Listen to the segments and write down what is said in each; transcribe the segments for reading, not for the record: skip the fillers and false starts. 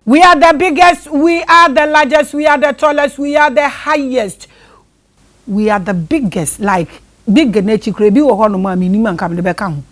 We are the biggest, we are the largest, we are the tallest, we are the highest. We are the biggest, like big nature krebi wo ho no ma minimum kam de beka ho.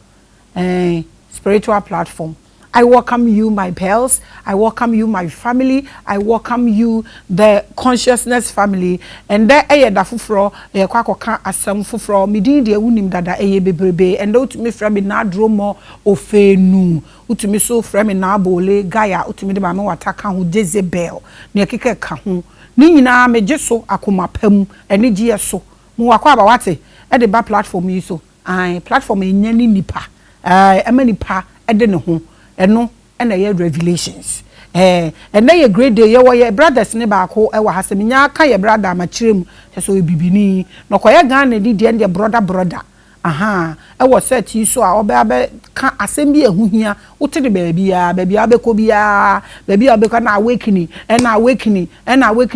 Spiritual platform. I welcome you, my pals. I welcome you, my family. I welcome you, the consciousness family. And there, da fufro, kwakoka asam fufro. Midin de unim dada bebrebe. And utumi frame na dromo ofenu. Utumi so frame na bole gaya. Utumi de mame wataka hu Jezebel. Ni keke ka hu. Ni nyina meje so akoma pam. Eni gye so. Mu wakwa aba wate. E de ba platform yi so. Ai platform enya ni nipa. Ema nipa e de ne ho. Eno na ye revelations na ye great day ye wo ye brothers ne ba ko e wa hasem nya ka ye brother ma kirem so bibini no ko ye Ghana di de brother aha e wo set yi so a oba be ka asem bi ehuhia wote de baabi abeko bia baabi abeko na awakening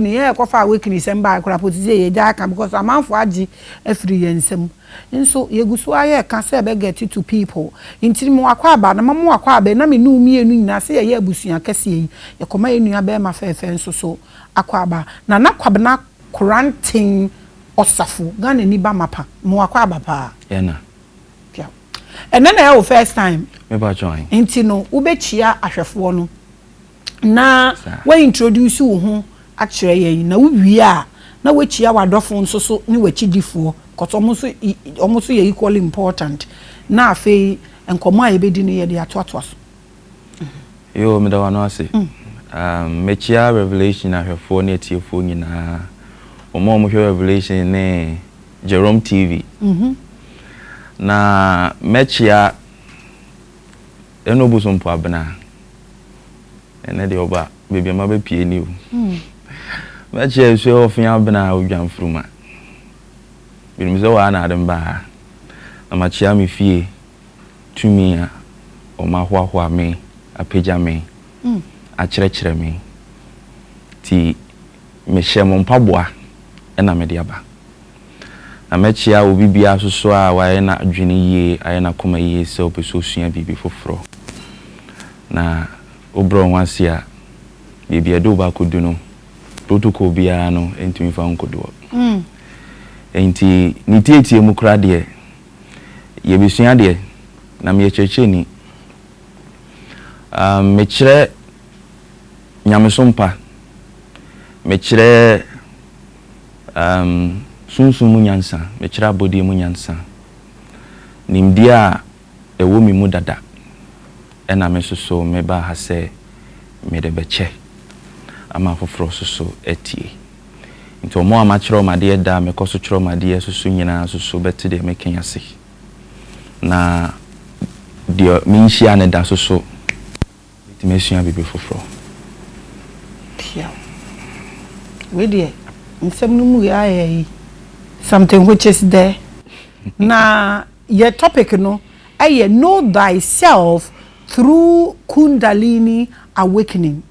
ye ko fa awakening sem ba kora potije ye ja ka because amanfo agi afiri ye nsem nso yegusu aye ka se be get to people intiri mo akwa aba na mo akwa aba na me nu mienu nyina se ye abusua kase yi ye koma ye nua be ma fefe nso so akwa aba na kwabna Koranteng Osarfo Ghana ni ba mapa mo akwa aba pa na and then I first time me ba join inti no ubechia ahwefo no na we introduce wo ho akire ye na uwie a na we chia wadofo nso so ni wachidifo because almost ye equally important na afei enkomo a yebedi ne ye de atoato so yo me da wano ase me chia revelation ahwefo na etiefo nyina omo hwe revelation ne Jerome TV na mechia enobuso mpo abena ene de oba bebi ma be pie ni o mechia so ofin abena odwan fruma binuzo wa na ademba na machia me fie tumi a o ma hwahwa me apeja me a kyerɛkyerɛ me ti me hyɛ mpaboa na me de aba na mechia obi bia soso a wa na adwene yie aye na koma yie se opeso sua bibi foforo na obro nwanse a bibi edo ba kodu no protocol bia no entumi fa nkodo enti ni tietie mu kra de ye besua de na me cheche ni me kyerɛ nyamesompa me kyerɛ sunsun mu nyansa me kyerɛ abodi mu nyansa nimdia ewo mi mu dada ena me soso me ba ha se me de beche ama foforo soso etie nti omo ama kyerɛ ma de da me koso kyerɛ ma de soso nyina soso beti de me kenyase na de me nhia ne da soso ti me sua bibi foforo pia we de nsem no mu ya yi something which is there na your topic no I know thyself through Kundalini awakening.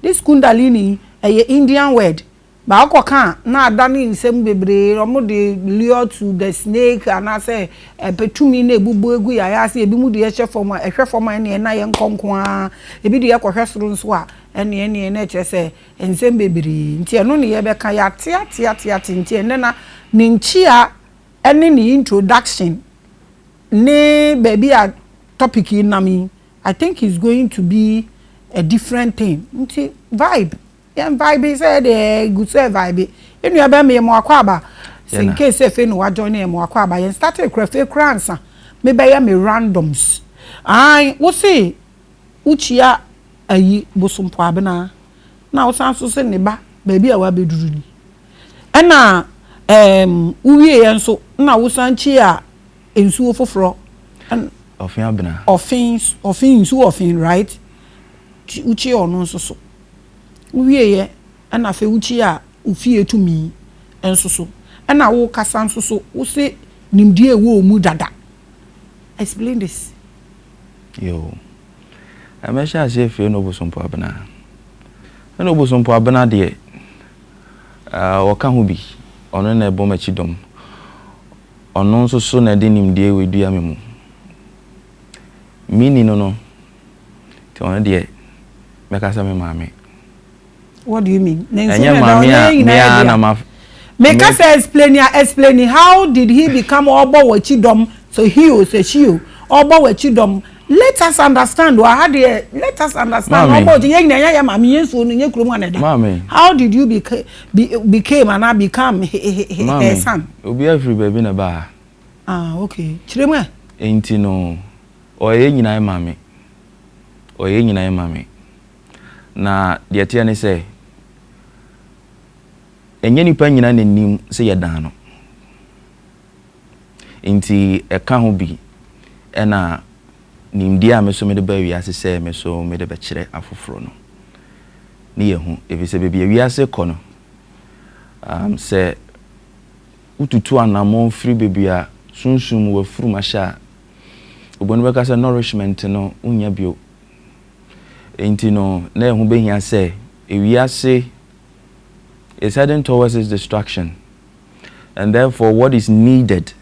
This Kundalini a Indian word ba akoka na adani nsem bebre omo de lure to the snake and I say petumi na ebubu egu ya say ebi mu de ehwe form na ye nkonko ebi de ekohwe soro nso a ene na eche say nsem bebre nti eno ne ye beka ya tia nti ene na ne nchi a ene ni introduction ne baby a topic in nami I think it's going to be a different thing nti vibe vibe is a good vibe enu ya be me mo akwaba in case if no wa join me akwaba yen started craft kransa me be ya me randoms ai wo see uchia ayi bosompo abena na wo san so se ne ba baby a wa beduru ni ena uwie yen so na wo san chi a ensuo foforo ofin abena ofin right uchi ono so uwie ye ana fe uchi a ufie tumi ensoso ana wo kasa nsoso wo se nimdie wo mu dada explain this yo amesha se fe no bosompo abena de wo ka ho bi ono na ebo machi dom ono nsoso na de nimdie we dua memu mini no to ono de mekasa me maame What do you mean? Enye mama na ma make us explain how did he become obo wachidom so he o say she o obo wachidom. Let us understand. Let us understand. How did you became and I become his son? Obi every baby na ba. Ah, okay. Chiremwe. Enti no. Oye nyina mame. Oye nyina mame. Na de tie ne say enye nipa nyina nanim se yedan no. Enti eka ho bi ena nimdia me so me de ba wiase se me so me de be kire afoforo no ne yehu efise bebia wiase kɔ no se ututu anamon free bebia sunsum wa furuma sha obonu be ka se nourishment no unya bio enti no na ehu be hia se wiase is heading towards its destruction, and therefore what is needed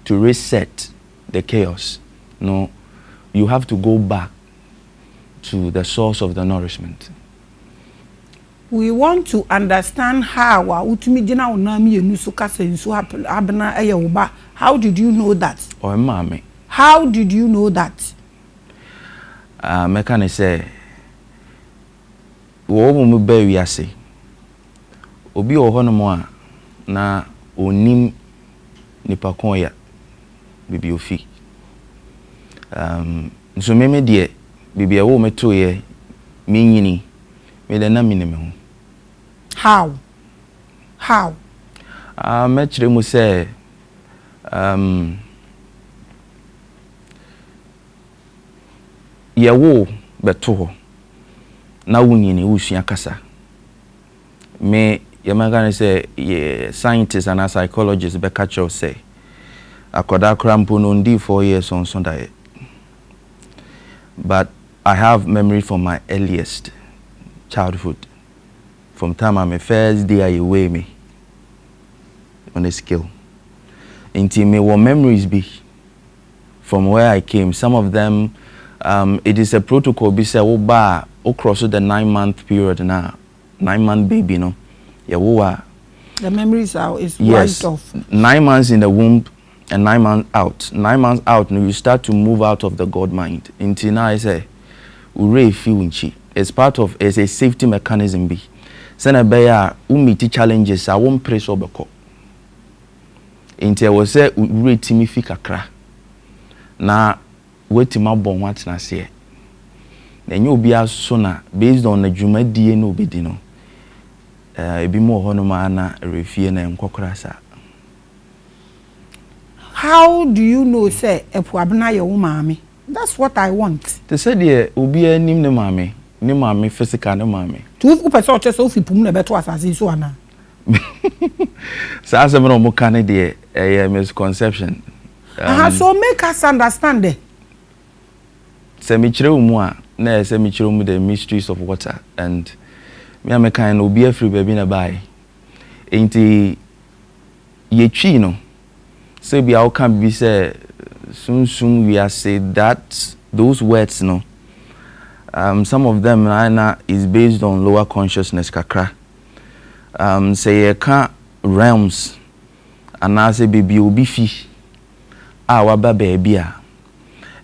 to reset the chaos, no, you have to go back to the source of the nourishment. We want to understand how utumijina unami yenusuka sensu abna eyewoba. How did you know that? Oh, mama. How did you know that? Me can say wo mu be wiase. Obi ohono a na onim nipa kon ya bibi ofi. So me de bibia wo meto ye me nyini me de na minime ho. How me kire mu say ye wo beto ho na wo nyini wo sua kasa me ye magana say ye scientists and psychologists be catch you say akoda krampo no ndi 4 years on Sunday. But I have memory from my earliest childhood. From time I'm a first day I weigh me on a scale. Until me what memories be from where I came. Some of them, it is a protocol. Be say ba cross the 9-month period now, 9-month baby no. Yeah, the memories are is yes, wiped off. 9 months in the womb and 9 months out. 9 months out, you start to move out of the God mind. Until now, I say, it's part of it's a safety mechanism. Be send beya umiti challenges. I won't press over. Until I was say rate me fi kakra. Na wait my bon what na say. Then you be as sooner based on the juma DNA obedino. Be more honoma na refie na nkokora sa. How do you know say epuabna your mommy? That's what I want. They said there obi anim ne mame, ne mame physical ne mame. To who person che so fi pum na beto asase so ana. Sa asem no mo kan de misconception. So make us understand it. Se mi kire mu a na se mi kire mu the mysteries of water, and me am kind obi afri baby na bai. Enti ye twi no. So be how can be say soon we are say that those words no some of them is based on lower consciousness kakra say ka realms and I say baby obi fi our baby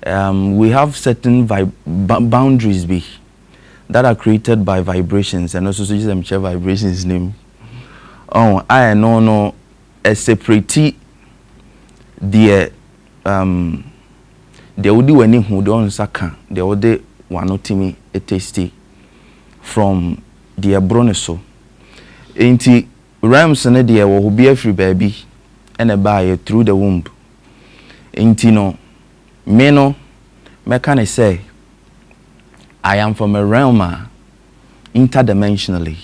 we have certain boundaries be that are created by vibrations, and also just them vibrations name I no a separate the would do any who don't saka the would one timi a tasty from the broneso ain't rams and the will be every baby and a buyer through the womb ain't no meno mechanic say I am from a realm interdimensionally.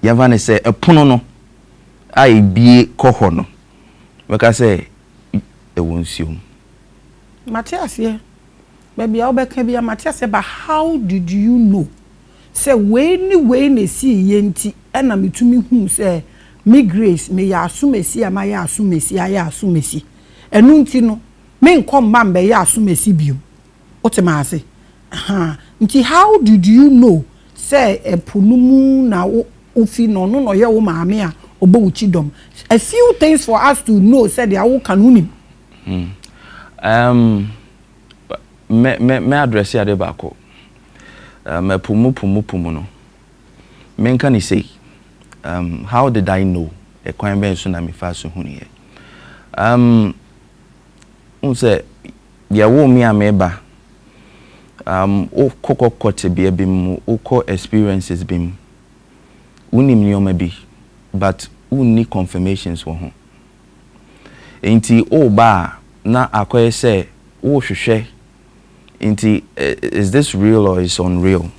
Yavane say a punono I be kohono. Because say it won't see. Matthias, yeah. Baby, I'll be Matthias, but how did you know? Say, when they see yenti, and I'm to me who say, me grace, may ya assume see, am I assume see, I assume see. And nuntino, men come bambe ya assume see you. What am I say? How did you know? say a punumu na ufi no ye wo maame a obo uchidom. A few things for us to know said they are kanuni. Me address ya de bako. Me pumu no. Men can say how did I know a kwan ben so na me fa so huni say ya wo mi ameba o kokokote bia bim o ko experiences bim unim nyoma bi but unni confirmations wo ho enti o ba na akoye say wo hwehwe enti is this real or is unreal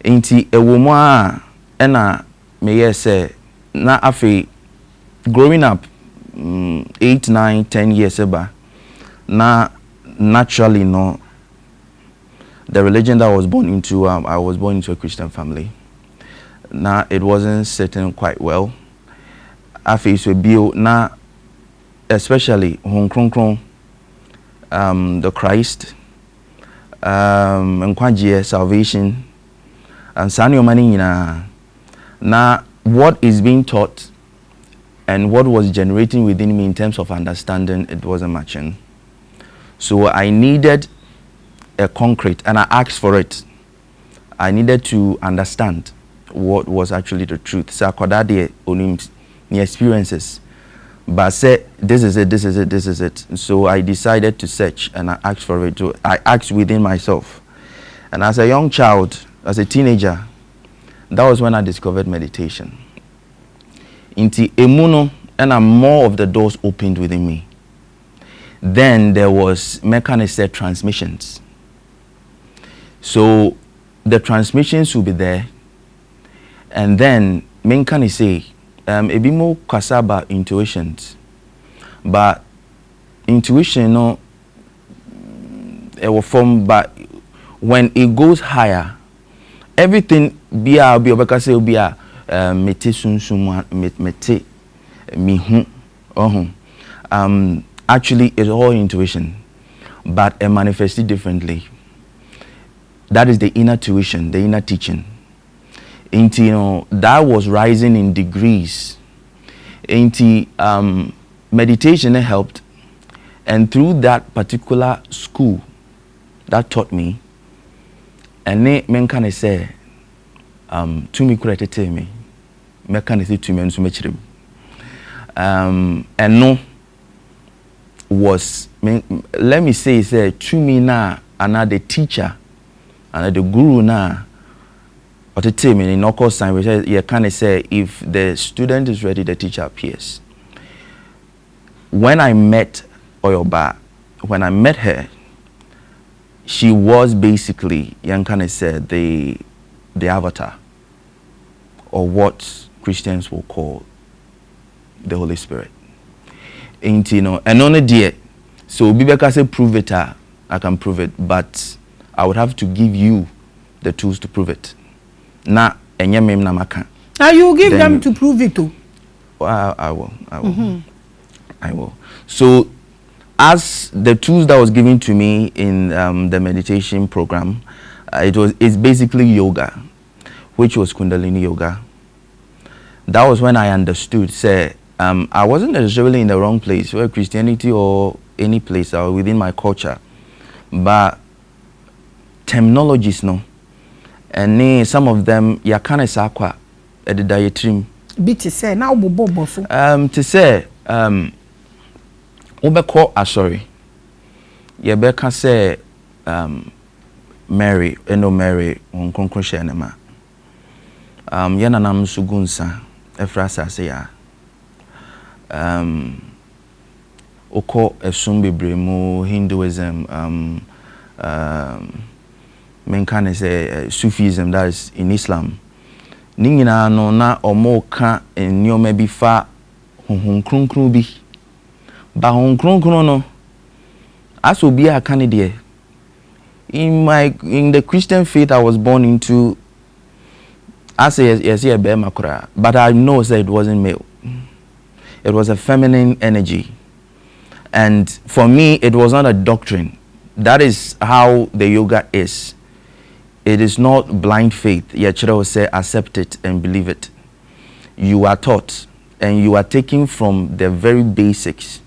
enti ewomo a ena me say na afi growing up 8, 9, 10 years eba na naturally no the religion that I was born into I was born into a Christian family. Now it wasn't sitting quite well. Afi so bio na especially Hong Kong the Christ nkwaje salvation and sanyo mani na what is being taught and what was generating within me in terms of understanding, it wasn't matching. So I needed a concrete, and I asked for it. I needed to understand what was actually the truth. So I could add the experiences, but say this is it, this is it, this is it. So I decided to search, and I asked for it. I asked within myself, and as a young child, as a teenager, that was when I discovered meditation. Into emuno, and more of the doors opened within me. Then there was mechanistic transmissions. So the transmissions will be there, and then men can say a bit more kasaba intuitions, but intuition no it will form. But when it goes higher, everything be because it will be a mete sunsum mete mihu actually it's all intuition, but it manifested differently. That is the inner tuition, the inner teaching. Into that was rising in degrees. Into meditation helped, and through that particular school that taught me, and men can say to me credit me, me can say to me and no was let me say to me now another teacher and the guru now or the team in no course time you can say if the student is ready the teacher appears. When I met Oyoba, when I met her, she was basically Yankane said the avatar, or what Christians will call the Holy Spirit. And only dear. So Bibeka say prove it, I can prove it, but I would have to give you the tools to prove it. Now you give them to prove it too. I will. I will. So as the tools that was given to me in the meditation program, it's basically yoga, which was Kundalini yoga. That was when I understood, say, I wasn't necessarily in the wrong place, whether Christianity or any place or within my culture, but terminologies, no, and some of them, ya kind of sakwa at the dietrim. Bit to say now, to say, Obeko asori. Yebeka say Mary, eno Mary, on conclusion nema. Yana nam sugunsa, efrasa say ya. Oko esumbi bremu Hinduism, menkane say Sufism, that is in Islam. Ningina no na omoka enyo bi fa honhom kronkron bi. Ba honhom kronkron no as obi a candidate in the Christian faith I was born into. I say yes, but I know that it wasn't male. It was a feminine energy, and for me it was not a doctrine. That is how the yoga is. it is not blind faith. Yechira will say, accept it and believe it. You are taught and you are taking from the very basics.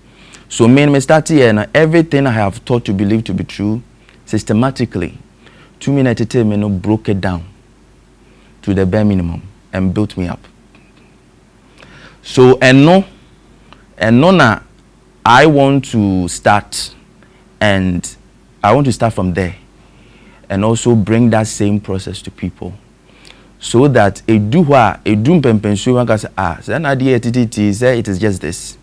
So me start here and everything I have taught to believe to be true, systematically, 2 minutes broke it down to the bare minimum and built me up. So and no na I want to start, and I want to start from there and also bring that same process to people, so that a pempensu can say say na dey TTT say it is just this,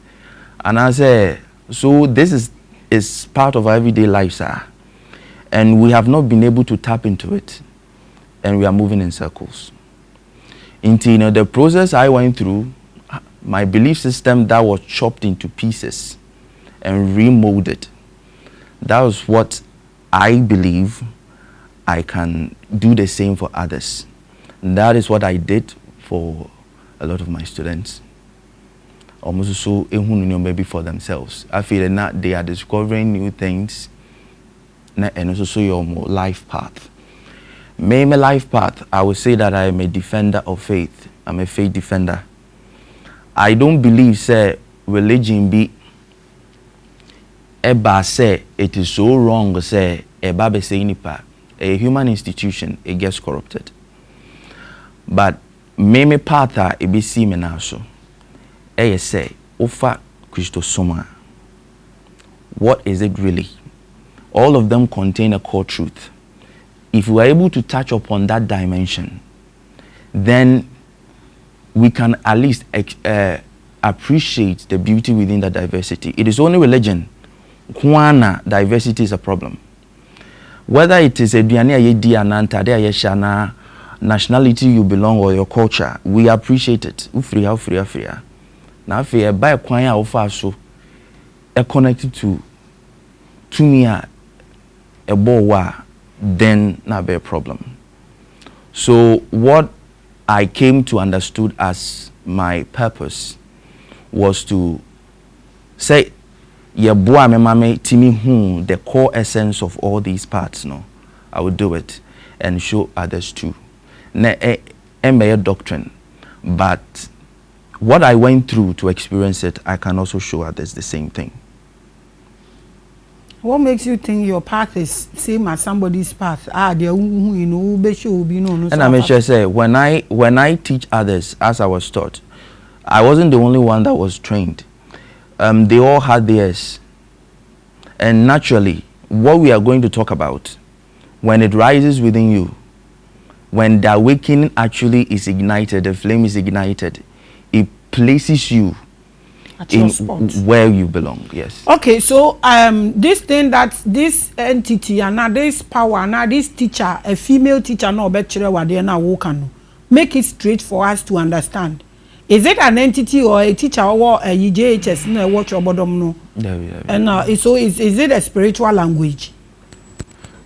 and I say so this is part of our everyday life, sir, and we have not been able to tap into it, and we are moving in circles. Into the process I went through, my belief system that was chopped into pieces and remolded. That was what I believe I can do the same for others. And that is what I did for a lot of my students. Almost so maybe for themselves. I feel that they are discovering new things and also your life path. My life path, I would say that I am a defender of faith. I'm a faith defender. I don't believe say religion be eba say it is so wrong say eba be say nipa a human institution, it gets corrupted. But me path e be see me now so say ofa Christosoma. What is it really? All of them contain a core truth. If we are able to touch upon that dimension, then we can at least appreciate the beauty within the diversity. It is only religion. Kwana diversity is a problem. Whether it is a nationality you belong or your culture, we appreciate it. Now, if you buy a kwanya offer so connected to me a bowa, then not be a problem. So what I came to understood as my purpose was to say, yeah, boy, mame timi the core essence of all these parts. No, I would do it and show others too. Ne doctrine, but what I went through to experience it, I can also show others the same thing. What makes you think your path is same as somebody's path? And I make sure say when I teach others as I was taught, I wasn't the only one that was trained. They all had theirs. And naturally, what we are going to talk about, when it rises within you, when the awakening actually is ignited, the flame is ignited, it places you in where you belong. Yes. Okay, so this thing that this entity and now this power now this teacher, a female teacher, no better what they now can make it straight for us to understand. Is it an entity or a teacher or a EJHS? No, watch your bottom no. And so is it a spiritual language?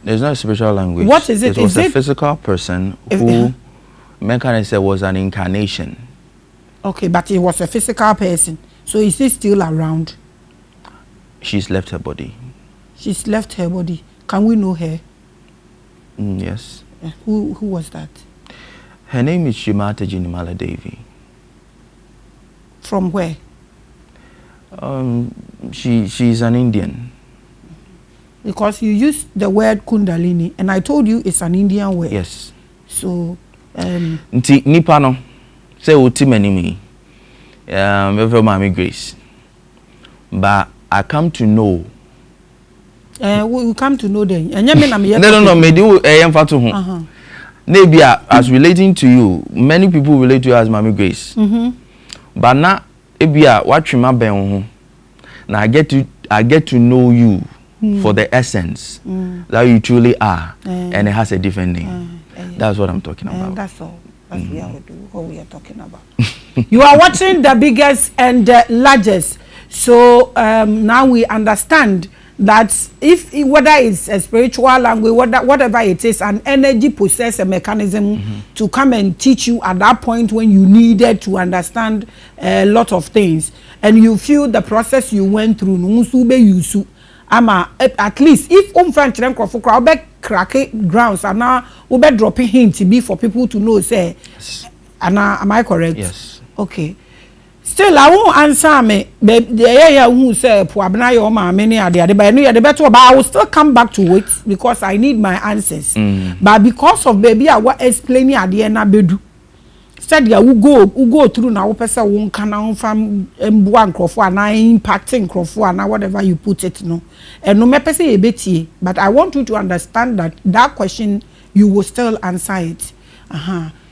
There's no spiritual language. What is it? It was a physical person who Mechanism said was an incarnation. Okay, but it was a physical person. So is he still around? She's left her body. She's left her body. Can we know her? Yes. Who was that? Her name is Shimata Jinimala Devi. From where? She's an Indian. Because you used the word Kundalini, and I told you it's an Indian word. Yes. So, Nti nipa no say oti manimi. Maame Grace. But I come to know. We come to know them. No. Me do emfato ho. Maybe as relating to you, many people relate to you as Maame Grace. But now, ebia watchima ben ho. Now I get to know you for the essence that you truly are, and it has a different name. That's what I'm talking about. That's all. That's what we are talking about. You are watching the biggest and the largest. So now we understand that if whether it's a spiritual language, whatever it is, an energy possess a mechanism to come and teach you at that point when you needed to understand a lot of things, and you feel the process you went through. At least if French crack grounds and now we be dropping hint be for people to know say yes. And am I correct? Yes. Okay. Still I won't answer me the who say puabna your mama ni ade but I know the better but I will still come back to it because I need my answers. But because of baby I was explaining ade na bedu said ya we go through now person won can fam emboa nkrofo na impacting nkrofo na whatever you put it no and no me person e betie but I want you to understand that question you will still answer it.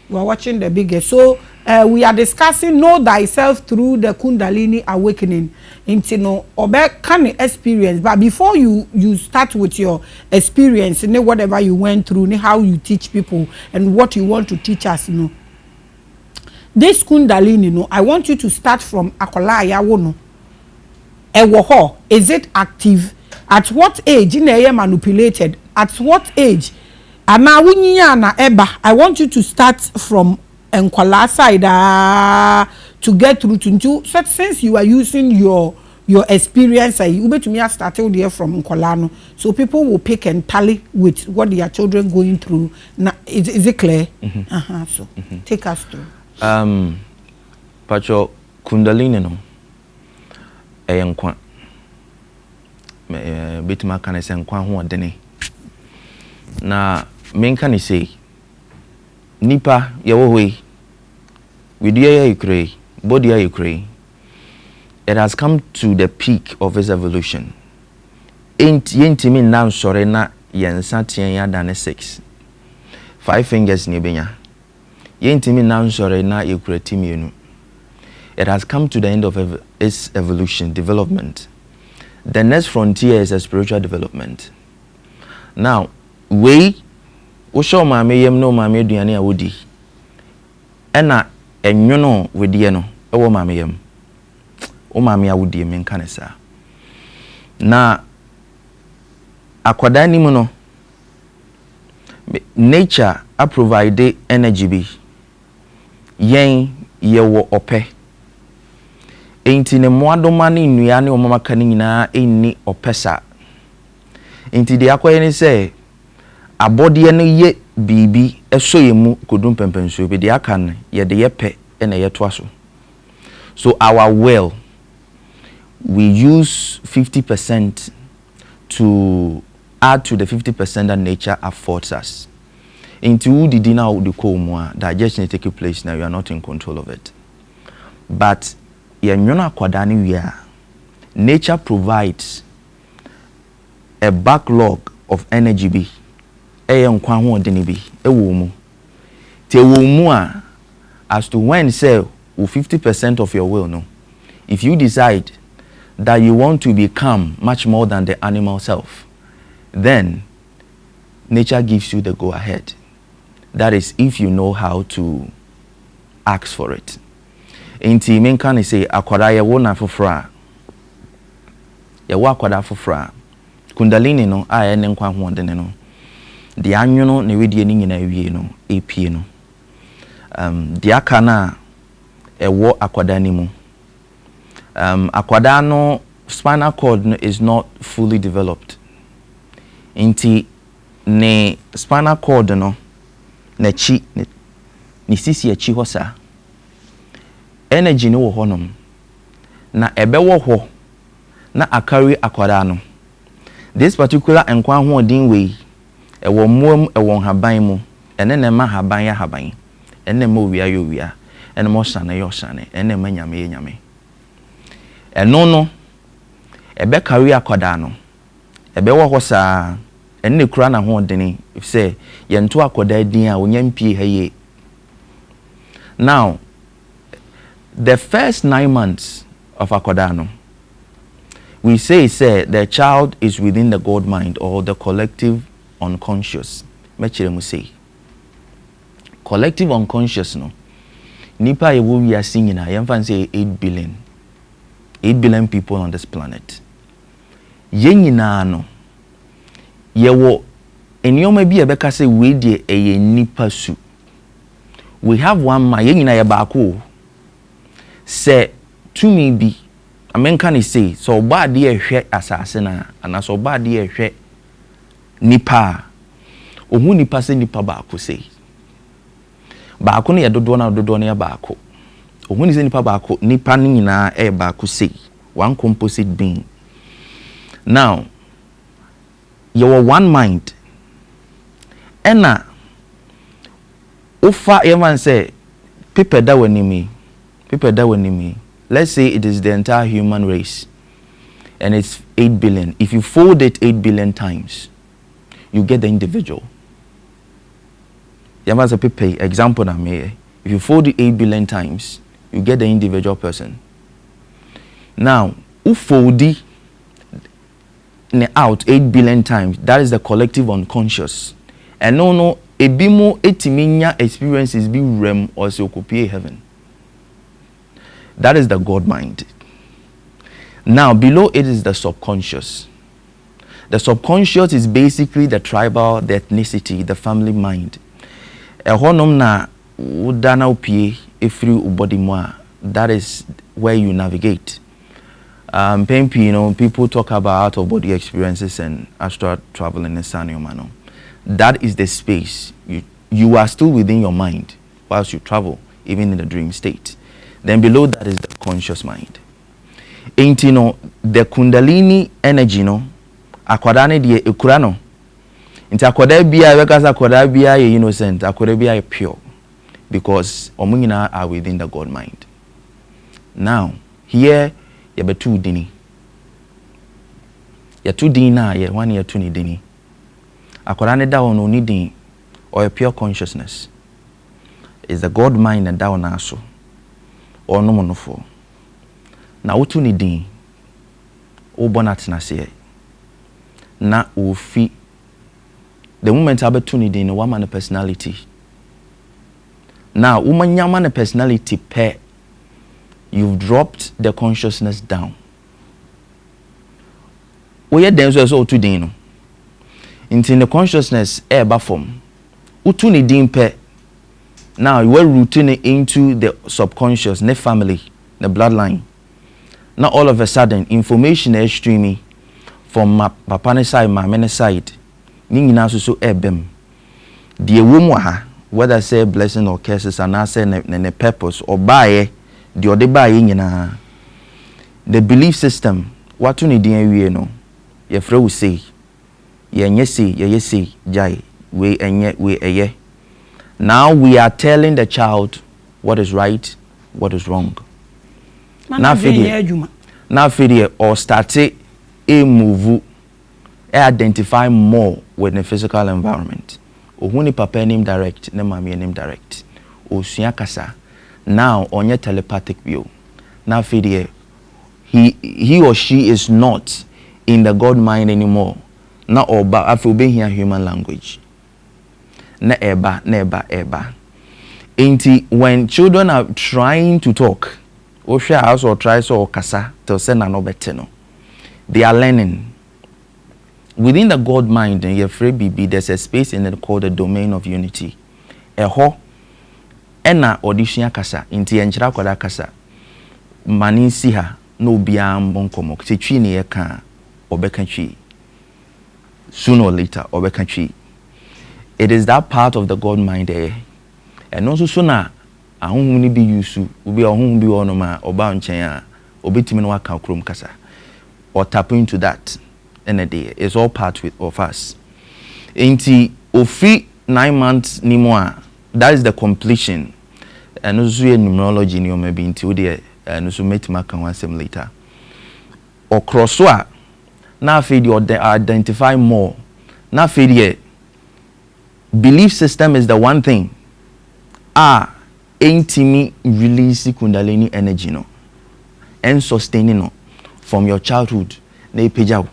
We are watching the biggest. So we are discussing know thyself through the Kundalini awakening. Into no obe can experience, but before you start with your experience, whatever you went through, how you teach people and what you want to teach us, this Kundalini, I want you to start from akolaya wono. Ewoho, is it active? At what age in a manipulated? At what age? And now na eba, I want you to start from enkwala side to get through to so since you are using your experience you bet me started there from enkwala so people will pick and tally with what their children going through. Now is it clear? So take us through. Pacho Kundalini no enkwa betima kan se nkwa ho odene na menka ni say nipa yewo hoi widua ya ikre body ya ikre it has come to the peak of its evolution yentimi nan sore na yensa tien ya dane 6 5 fingers ni benya yentimi nan sore na ikre timienu. It has come to the end of its evolution development. The next frontier is a spiritual development. Now we show maame yem no maame aduane a wodi ena enwono wedie no ewo maame yem o maame a wodi me nka ne sa na akwada ni mu no nature a provide energy bi yen yewo ope enti ne moadoma ne nnua ne omamaka ne nyina enni opesa enti de akoye ne se abode ne ye bibi esoyemu kodum pempenso be de aka ne ye de yepe na ye to aso. So our will we use 50% to add to the 50% that nature affords us. Into the dinner the komwa digestion take place now, you are not in control of it. But yenyona kwadani we nature provides a backlog of energy bi nkwa ho odeni bi ewo mu te wo mu a as to when say 50% of your will no if you decide that you want to become much more than the animal self, then nature gives you the go ahead. That is if you know how to ask for it. Inti men can say akwada ye wo na fofra ye wo akwada fofra Kundalini no a ne nkwa ho odeni no the annual ne wedie ni nyina wie no epie no the aka na ewo akwada ni mu akwada no spinal cord no is not fully developed inti ne spinal cord no na chi ni sisi achi hosa energy no wo honom na ebe wo ho na akari akwada no this particular enkwa ho odin we ewo muam ewo haban mu ene ne ma haban ya haban ene ma owia yo wia ene mo sane yo sane ene ma nyame ye nyame eno no ebe kari akoda no ebe wo ho saa ene kura na ho deni if say ye nto akoda din a onyam pie haye. Now the first 9 months of akoda no we say the child is within the God mind or the collective unconscious. Mechire mu say collective unconscious no nipa ye wo wi asin na yemfa say 8 billion people on this planet. Ye nyina no ye wo enioma bi ebeka say we de eye nipa su. We have one ma ye nyina ye baako say to me bi amenka ni say so ba de ehwe asase na ana so ba de ehwe nipa Ohu nipa se nipa baako sei. Baako ne dodo na dodo ne baako. Ohu ni se nipa baako, nipa ne nyina baako sei. One composite being. Now, you are one mind. Ena ufa everyone say people that were me. Let's say it is the entire human race and it's 8 billion. If you fold it 8 billion times, you get the individual. You have a people example na me. If you fold it 8 billion times, you get the individual person. Now, who fold it out 8 billion times, that is the collective unconscious. And no, ebimo etiminya experiences be rem or se okupie heaven. That is the God mind. Now, below it is the subconscious. The subconscious is basically the tribal, the ethnicity, the family mind. Ehonom na udana upie efri ubodi mwa. That is where you navigate. People talk about out of body experiences and astral traveling and sanyo. That is the space. You are still within your mind whilst you travel, even in the dream state. Then below that is the conscious mind. Ain't the Kundalini energy akwadane die ekurano. Inti akwada bia wekasa akwada bia ye innocent, akwada bia ye pure, because omunyina are within the God mind. Now here ye be two dini. Ye two dini na ye one ye two ni dini. Akwadane da ono ni dini or a pure consciousness is the God mind and da ona so or no monofo. Na utu ni dini o bonat na se na ofi. The moment opportunity in one man personality. Now, woman yaman personality pair, you've dropped the consciousness down. We are then so to dino. In the consciousness air form. Utuni din pair. Now you are rooting into the subconscious, the family, the bloodline. Now all of a sudden, information is streaming from my papa's side, my mame's side. Ningina so ebem. The woman, whether say blessing or curses, and I say ne purpose or buy the other buy nyina. The belief system, what you need in no. Your friend will say, ye jai, we and yet we ye. Now we are telling the child what is right, what is wrong. Now fidye or start a move. Identify more with the physical environment. Ohuni papa name direct, ne mami name direct. Osuya kasa. Now on your telepathic view. Now fidye, he or she is not in the God mind anymore. Now oba afi be here human language. Ne eba. Inti when children are trying to talk, osha house or try so kasa to send an obeteno. They are learning. Within the God mind and your free BB, there's a space in it called the domain of unity. Eho ena audition kasa inti enchira kwada kasa mani si ha no bia mbonkomo se twi ne ye ka obeka twi sooner or later obeka twi. It is that part of the God mind there. And also sooner ahunhum ni bi yusu obi ahunhum bi wono ma oba nchen a obetimi no waka krom kasa or tap into that. It's all part of us. Inti ofi 9 months ni moa. That is the completion. And also numerology ni maybe inti odi and also metima kan wansem later. Or crosswa na fe di identify more. Na fe di belief system is the one thing. Intimi release Kundalini energy no. And sustaining no from your childhood. Na pejaw.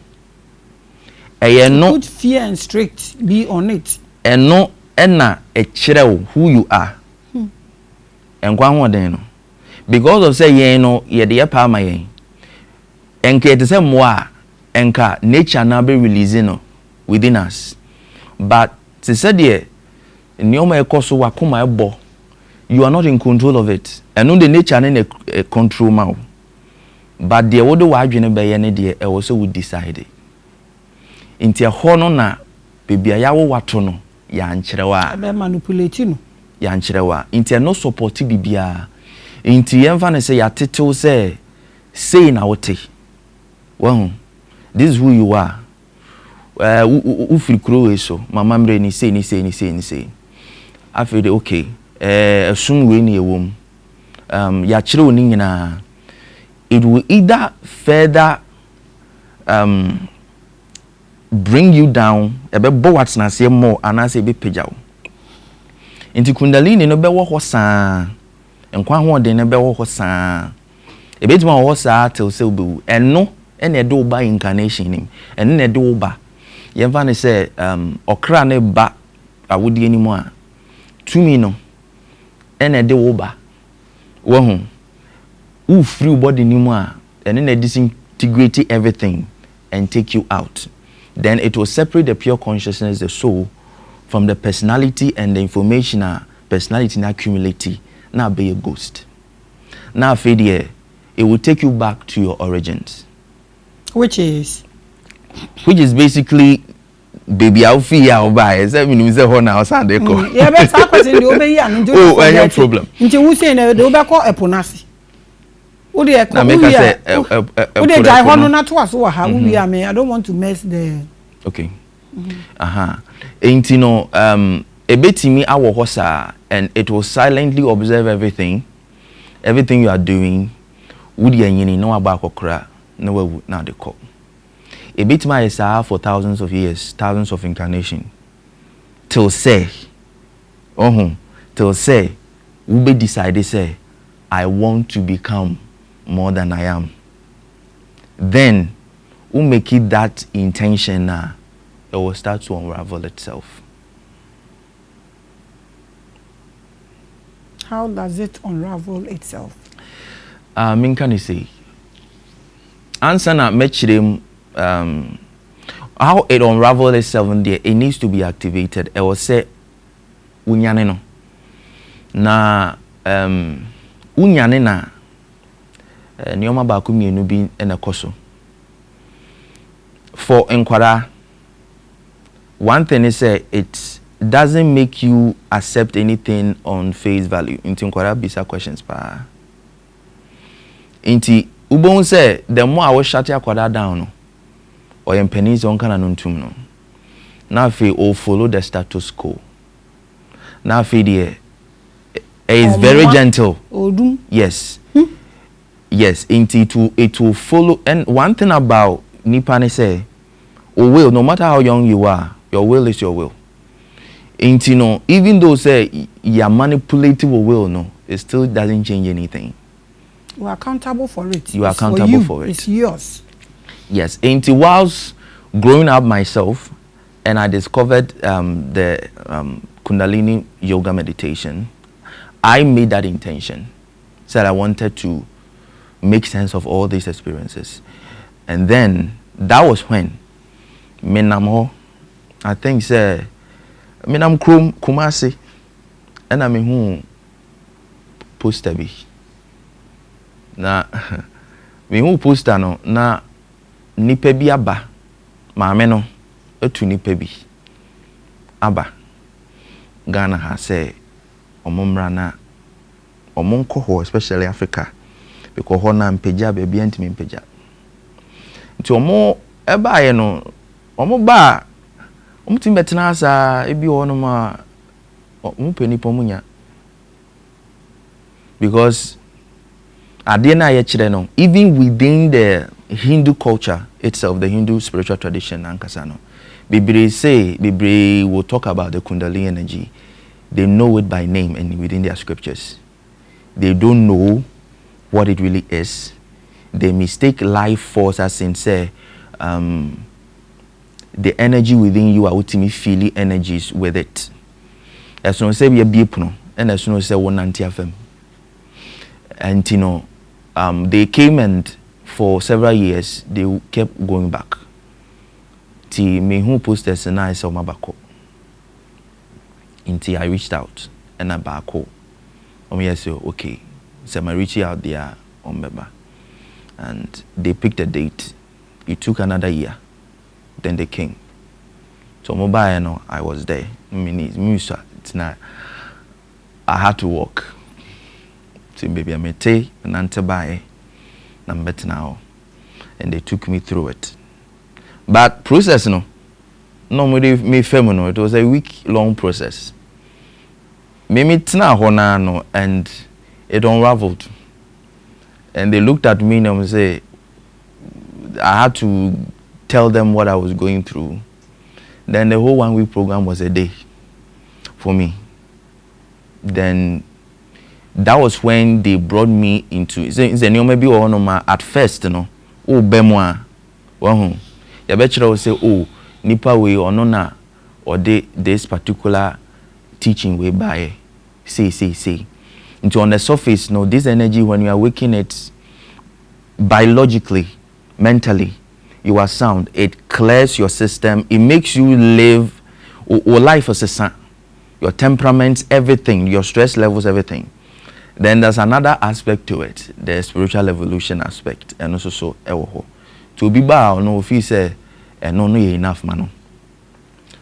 Put fear and strict be on it. And no ena a chireo who you are. And one no. Because of say ye no ye de pa ma yen. Enke te say moa enka nature na be releasing no within us. But to say there nyoma ekoso wakoma ebo. You are not in control of it. And no the nature na control ma. But the wodo wa adwene be ye ne de e wo so we decide. Inti hono na bibia ya wo wato no ya nkyerɛwa be manipulate no ya nkyerɛwa inti no support bibia inti yɛmfa ne sɛ ya tetew sɛ say na wote wahu this is who you are ufiri kuro we so mama mre ni say afede okay asum we ni ewom ya kyerɛ oni nyina it will either further bring you down ebebo what's na say more anase be pejaw inti kundalini no be wo ho saa enkwa ho de no be wo ho saa ebetuma wo saa till say obewu eno ene de oba incarnation nim ene ne de oba yemfa ne say okra ne ba awudi animu a tumi no ene de oba wo ho u free body nimu a ene ne disintegrate everything and take you out. Then it will separate the pure consciousness, the soul, from the personality and the information personality na accumulate. Now be a ghost. Now it will take you back to your origins. Which is basically baby I'll feel by yeah, but that question the obey and oh, any problem. Into who say the obako eponasi. Udi I don't want to mess the okay. Ain't you know a bit me our hosa and it will silently observe everything you are doing. Would you know about okra no now the call. A bit my is for thousands of years, thousands of incarnation. Till say we be decided say I want to become more than I am. Then we make it that intention it will start to unravel itself. How does it unravel itself? Min can you say answer na mechirem how it unravels itself in there, it needs to be activated. I will say unyane no na unyane na nioma ba ku mienu bi na koso for enkwara. One thing is it doesn't make you accept anything on face value. Inti enkwara bisa questions pa inti ubon say the more I was shut akwara down no or your pennies on kana nuntum no now fe o follow the status quo. Now fe there is very gentle. Odum. Yes. Yes, it will follow. And one thing about Nipane say, oh will, no matter how young you are, your will is your will. Ain't you know, even though say you're manipulative will, no, it still doesn't change anything. You are accountable for it. You are accountable for it. It's yours. Yes, ain't whilst growing up myself, and I discovered the Kundalini yoga meditation, I made that intention. Said I wanted to make sense of all these experiences. And then that was when Menamo, I think say Menam Kumasi and I mean who poster be na me who poster no na nipa bi aba maame no etu nipa bi aba Ghana ha say omomra na omonko ho especially Africa because hona mpeja baby antimi mpeja nti omo eba ye no omo ba omo tim betena asa ebi ho no ma omo peni pomunya because ade na ye kire no even within the Hindu culture itself, the Hindu spiritual tradition ankasa no Bibre will talk about the Kundalini energy. They know it by name and within their scriptures. They don't know what it really is. They mistake life force as in say the energy within you are ultimately feeling energies with it. As soon as say we are beepno, and as soon as say one anti-FM. And you know, they came and for several years they kept going back. Ti me who posted and I saw my back. Until I reached out and I back home. Yes, okay. So I reached out there on Beba. And they picked a date. It took another year. Then they came. So mobile, you know, I was there. I had to walk. So baby, I met and antebaye, and better now, and they took me through it. But process, no me feminine. It was a week-long process. Me tina no, and it unraveled. And they looked at me and say, I had to tell them what I was going through. Then the whole 1 week program was a day for me. Then that was when they brought me into maybe at first, you know, oh bemwa, wahu. Ya bechira will say, oh, nipa we or nona or this particular teaching way by say. Into on the surface, no, this energy when you are waking it biologically, mentally, you are sound. It clears your system. It makes you live or life as a son. Your temperament, everything, your stress levels, everything. Then there's another aspect to it, the spiritual evolution aspect, and also so to be bow, no, if you say, and no, enough, man.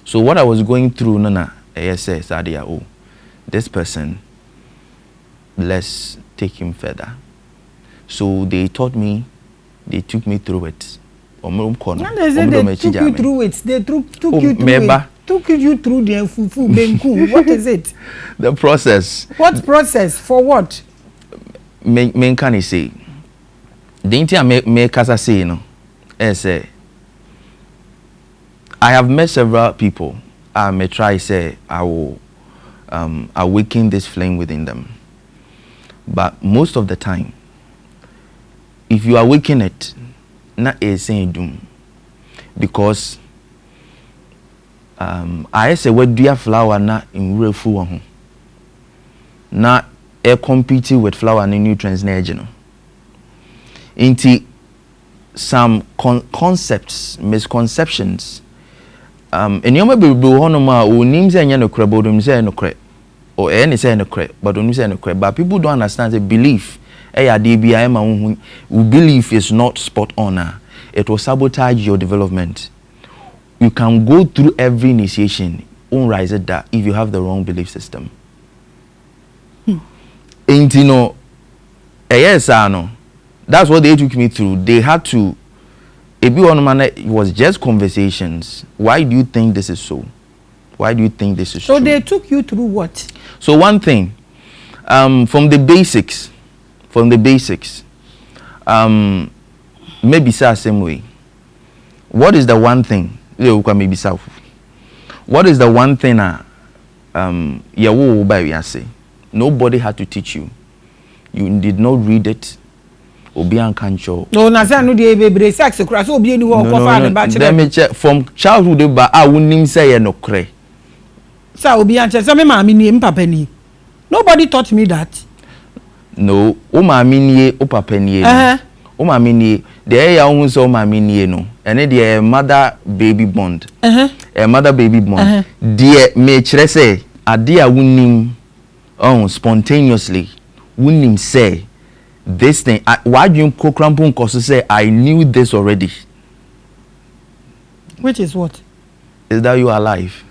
So what I was going through, Nana, says, oh, this person, let's take him further. So they taught me, they took me through it. They took you through it. They took you through it. Took you through the fufu benku. What is it? The process. What process? For what? Men can say. Didn't me kasa say no? Say. I have met several people. I may try say I will awaken this flame within them. But most of the time, if you awaken it, not a saying doom, because I say what do you flower not in real food, not a competing with flower and nutrients na into some concepts, misconceptions. And you may be one of my names and no crab, or say no crab, or any say no crab, but don't say no crab. But people don't understand the belief. Belief is not spot on. It will sabotage your development. You can go through every initiation, rise it that if you have the wrong belief system. And you know, yes, I know. That's what they took me through. They had to. It was just conversations. Why do you think this is so? Why do you think this is so? So they took you through what? So one thing, from the basics. Maybe same way. What is the one thing? What is the one thing nobody had to teach you? You did not read it. No, from childhood, but I wouldn't say no cray. Nobody taught me that. No, there ya unso mamini no ene de mother baby bond mother baby bond de me kire say ade a wunim spontaneously wunim say this thing why you kokrampo nkoso say I knew this already, which is what is that you are alive.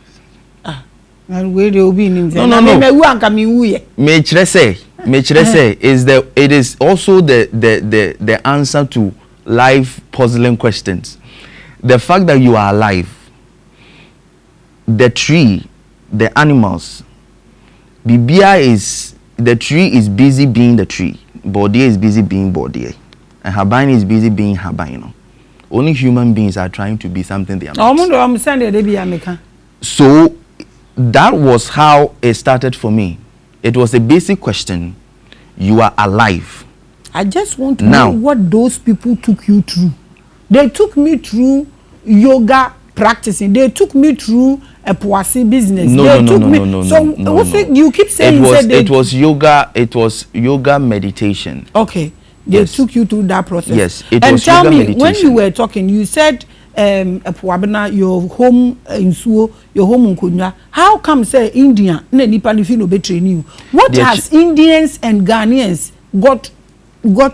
And where they will be in no me kire say it is also the answer to life puzzling questions. The fact that you are alive, the tree, the animals, the tree is busy being the tree, body is busy being body, and Habine is busy being Habine. Only human beings are trying to be something they are not. So that was how it started for me. It was a basic question. You are alive. I just want to know what those people took you through. They took me through yoga practicing. They took me through a Puasi business. No. You keep saying it was yoga. It was yoga meditation. Okay, they took you through that process. Yes, it and was tell yoga me, meditation. when you were talking, you said your home in Suo, your home in Kunya. How come say India train you? What has Indians and Ghanaians got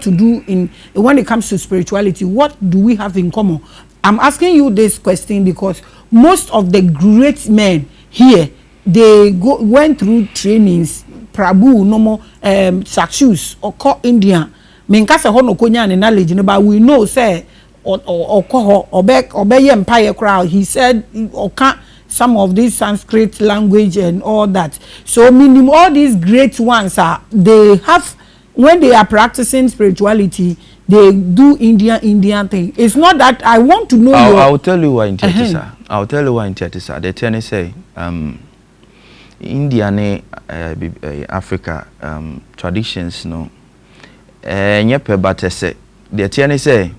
to do in when it comes to spirituality? What do we have in common? I'm asking you this question because most of the great men here, they went through trainings, Prabhu, normal, Sakshu's, or call India. Menkasa hono konya ne knowledge, but we know, say, or empire crowd. He said, or can't some of this Sanskrit language and all that. So, meaning all these great ones they have, when they are practicing spirituality, they do Indian thing. It's not that I want to know. I'll tell you why in Tietisa. I'll tell you why in Tietisa. The tennis say, India ne Africa traditions no. Nyepe but say the tennis say.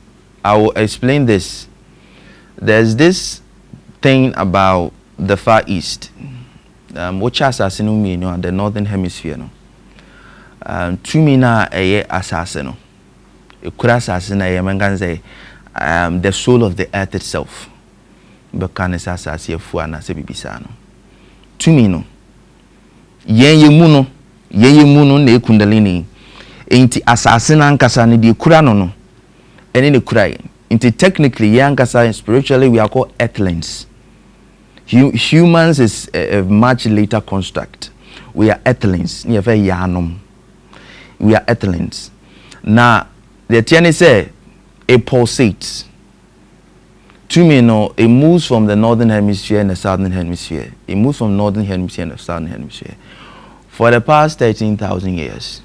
I will explain this. There's this thing about the Far East, which has assassinu the Northern Hemisphere no. Tumina eye assassino. Ikura assassina ye manganze the soul of the earth itself. Bekane assassina fuana se bibisa no. Tumino. Ye muno ne Kundalini. Inti assassina ankasa ne di kura no. And in the cry, into technically, young and spiritually, we are called earthlings. Humans is a much later construct. We are earthlings. We are earthlings. Now, the Tiani say, it pulsates. To me, no, it moves from the northern hemisphere and the southern hemisphere. It moves from northern hemisphere and the southern hemisphere. For the past 13,000 years,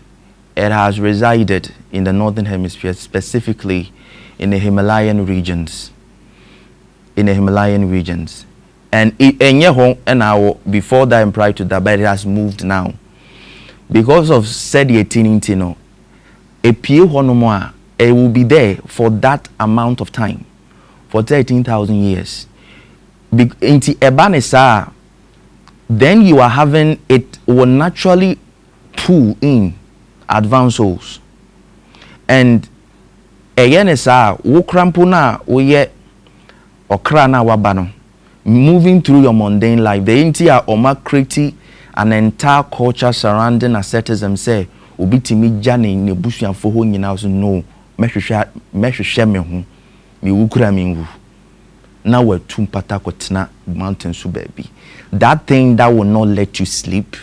it has resided in the northern hemisphere, specifically in the Himalayan regions. And before that and prior to that, but it has moved now. Because of said Tino, it will be there for that amount of time, for 13,000 years. Then you are having, it will naturally pull in advanced souls. And eyenesa wo krampo na wo ye okra na wabano moving through your mundane life. The entire oma create an entire culture surrounding asceticism say obitimi jane ne busuafo ho nyina so no mehwehwe me ho me wukura me ngu na watum pata kotena mountain so baby. That thing that will not let you sleep,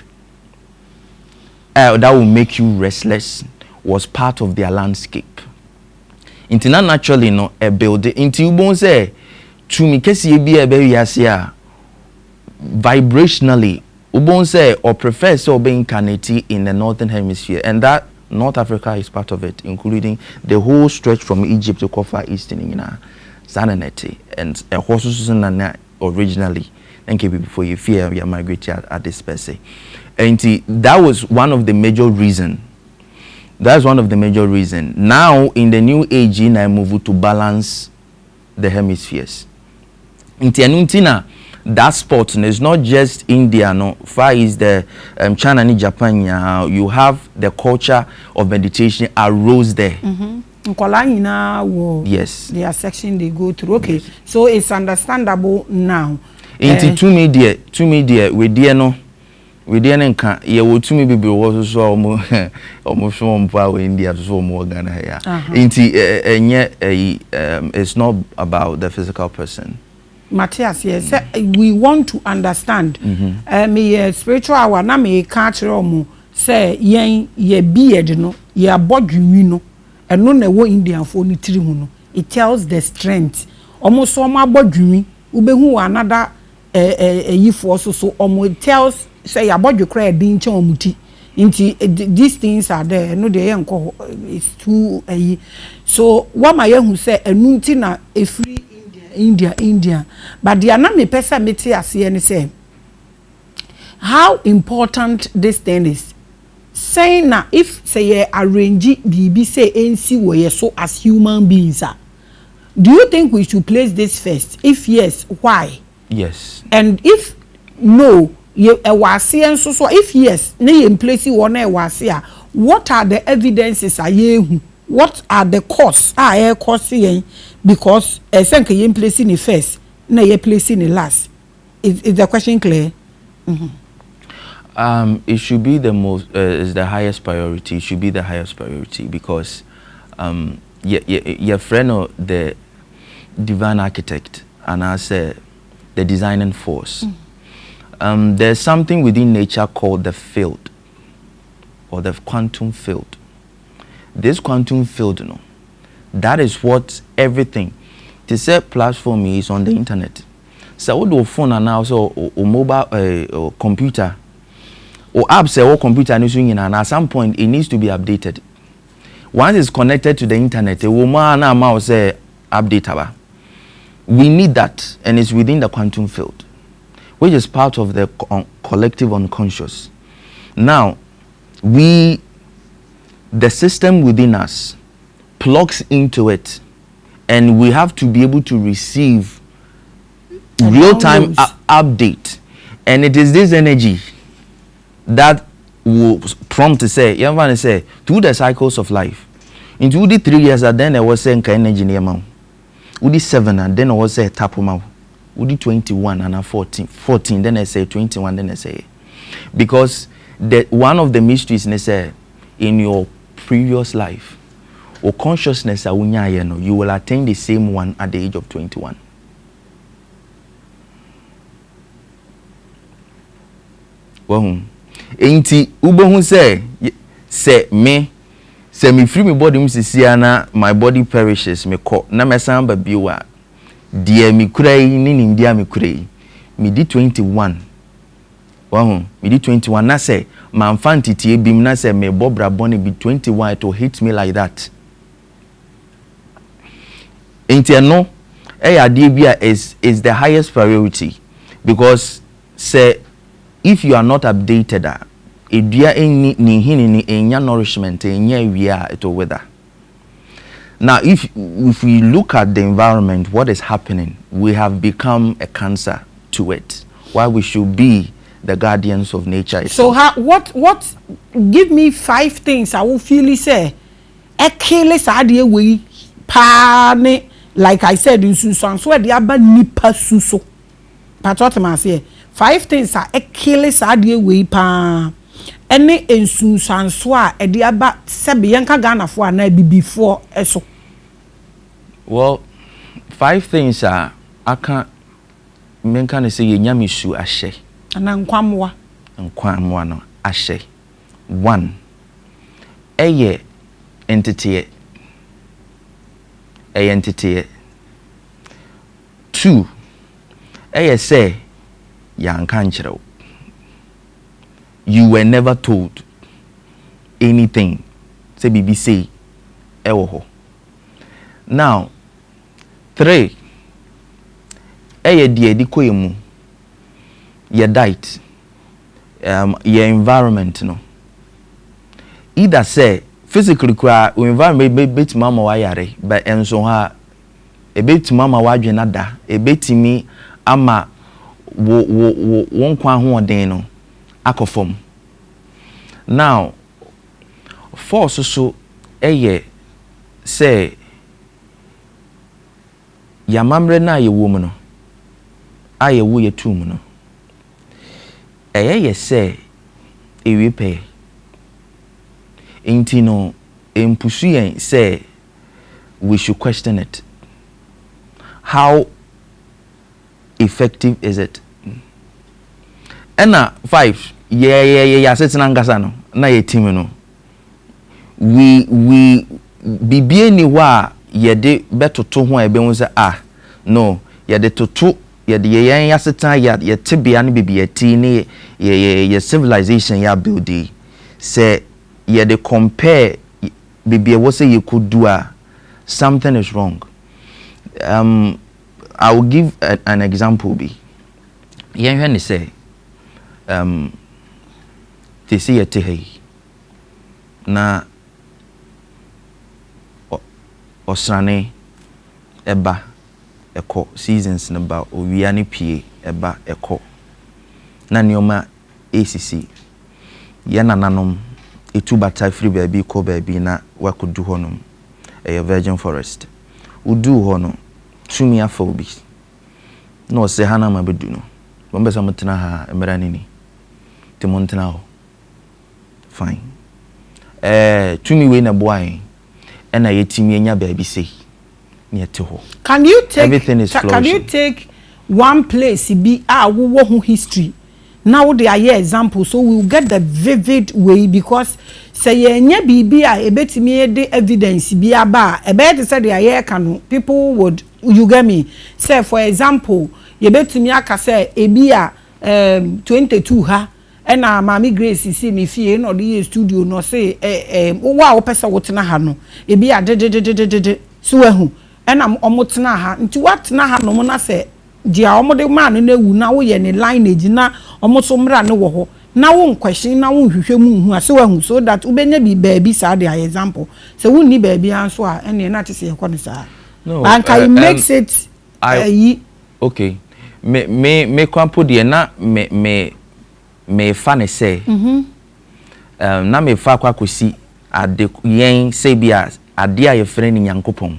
that will make you restless, was part of their landscape. Intina naturally no a build inti ubon say to me kesi ebi ebe yasia vibrationally ubon say or prefer so be incarnate in the northern hemisphere, and that North Africa is part of it, including the whole stretch from Egypt to Far Eastern Zananeti and a horses originally. Thank you before you fear you migrate at this per se. And that was one of the major reasons. That's one of the major reasons. Now, in the new age, I move to balance the hemispheres. In Tianuntina, that spot is not just India, no. Far East, the China and Japan. You have the culture of meditation arose there. Yes. Their section they go through. Okay, yes. So it's understandable now. Into to me, dear, we dear no. We didn't can ye will to me be was so almost from power India so more Ghana here. And yet it's not about the physical person. Matthias, yes, we want to understand. Me spiritual hour na me catch say ye beard no ye body no and no wo Indian for ni tiri no. It tells the strength. Almost so my body ubehu another for so it tells say about you cry being chomuti into these things are there no they it's too so what my who say a nuntina a free India but the anami pesa meti ase and say how important this thing is saying na if say arrange bibi say NC we so as human beings do you think we should place this first? If yes, why? Yes. And if no, so if yes, in place what are the evidences what are the costs because in placing it first, na placing it last. Is the question clear? It should be the most is the highest priority. It should be the highest priority because your friend or divine architect, and I say the designing force. There's something within nature called the field, or the quantum field. This quantum field, you know, that is what everything. The said platform is on the internet. So what do phone and now so or mobile or computer or apps or computer and at some point it needs to be updated. Once it's connected to the internet, a woman now say update. We need that, and it's within the quantum field, which is part of the collective unconscious. Now, the system within us plugs into it, and we have to be able to receive real-time update. And it is this energy that will prompt to say, you want to say, through the cycles of life. Into the 3 years, and then I was saying energy near mouth. Udi 7, and then I was say tapuma. Udi 21 and 14, then I say 21, then I say. Because one of the mysteries in your previous life, or consciousness, you will attain the same one at the age of 21. Well, ain't Ubo say me free me body msisiana my body perishes me ko na me samba biwa dia mi kurai ni ndia mi kurai mi di 21 wow mi di 21 na say ma mfantiti ebim na say me bobra boni be 21 to hit me like that enti no ade bia is the highest priority, because say if you are not updated edua eni ni hini ni enya nourishment enya wia it will wither. Now if we look at the environment, what is happening, we have become a cancer to it, while we should be the guardians of nature itself. So what give me 5 things I will feel say ekele sadie we pa ne, like I said in Susan, so the aba nipa suso patot ma say 5 things are ekele sadie we pa any ensunsanso a e de aba sebe yanka Ghana fo na before eso. Well, 5 things are aka menka ne say nyamisu ahye ana nkwamwa no ahye. 1 eye entity 2 eye say yanka nchiro. You were never told anything. Say BBC ewo. Now 3 eye die di koyemu your diet, your environment, no. Either say physically environment bit mama wayare, but enso ha a bit mama wadwenada, a bit me ama won kwa ho den no akofom. Now 4 so eye say ya mamre na ye wo mu no aye wo ye tu mu no eye say ewe pe enti no empusu yen say we should question it. How effective is it? Ena 5 yeah setna ngasa no na ye team no we bibie ni wa ye de betoto ho ebe hu say no ye de toto ye de yen yasetan ye tebea ne bibie ti ne ye civilization ya build say ye de compare bibie what say you could do something is wrong. I will give an example be yen hwe ne say they see a tehi na osrane eba eko seasons neba owia ne pie eba eko na nioma ACC ye nananom etu bata free baby ko baby na wakodu honom a virgin forest udu hono tumi afobi no se hana mabedu no bombesa mutena ha emera nini timontena ho fine tumi we na boy ena yetimi enya baby say Can you take everything is can you take one place be wo history? Now they are here example, so we will get the vivid way, because say yenye bibi a ebetimi de evidence bi aba ebe say they are here can people would, you get me, say for example yebetimi aka say ebi a 22 ha ena Maame Grace si ni fie no the studio no say wo pesa wotena ha no ebi a de so ehu ena omotena ha nti watena ha no mo na say dia omode man na ewu na wo ye ne lineage na omoso mra ne wo ho na wo question na wo hwehwe mu hu ase wa hu, so that ubenya bi baabi sa de example so wo ni baabi anso a ene na te se ye kono sa no and can makes it okay me kwampo de na me fa ne say na me fa kwa kosi ade yen say bia ade a ye frɛ ni Nyankopɔn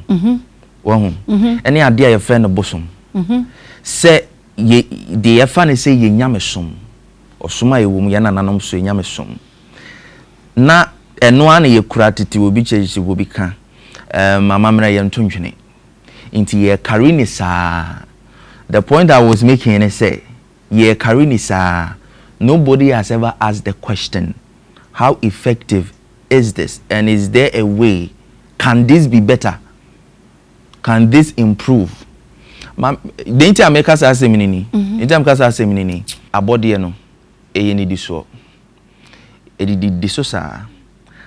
wo hu ene ade a ye frɛ no bosom se ye de ye fa ne say ye nyamesom osoma ye wom ye nananom so nyamesom na eno ana ye kura tete obi chechi obi ka mama mra ye ntontwene inti ye carry ni sa. The point I was making is say ye carry ni sa. Nobody has ever asked the question, how effective is this, and is there a way, can this be better, can this improve? The inter America sa seminini inter America sa seminini abode no ni diso diso sa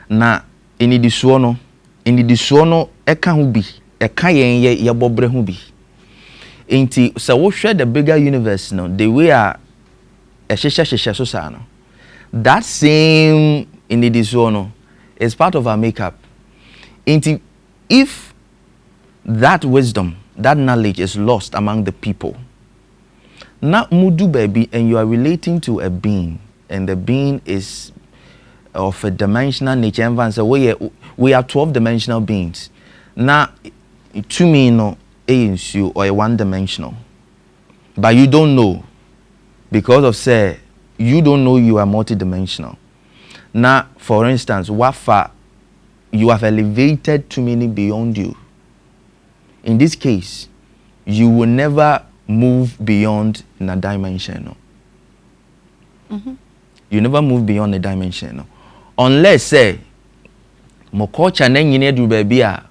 na eni diso no eka ho bi eka yen ye bobre ho bi enti so wo hwe the bigger universe no the way a hwehwehwehwe so sa no that same eni diso no is part of our makeup. Enti if that wisdom, that knowledge is lost among the people, na mudu baby, and you are relating to a being, and the being is of a dimensional nature, and so we are 12-dimensional beings. Now to me no you or a one-dimensional, but you don't know, because of say you don't know you are multidimensional. Now for instance, wafa you have elevated too many beyond you. In this case, you will never move beyond a dimension. You never move beyond a dimension. Unless, say, mo culture na nyine du baby a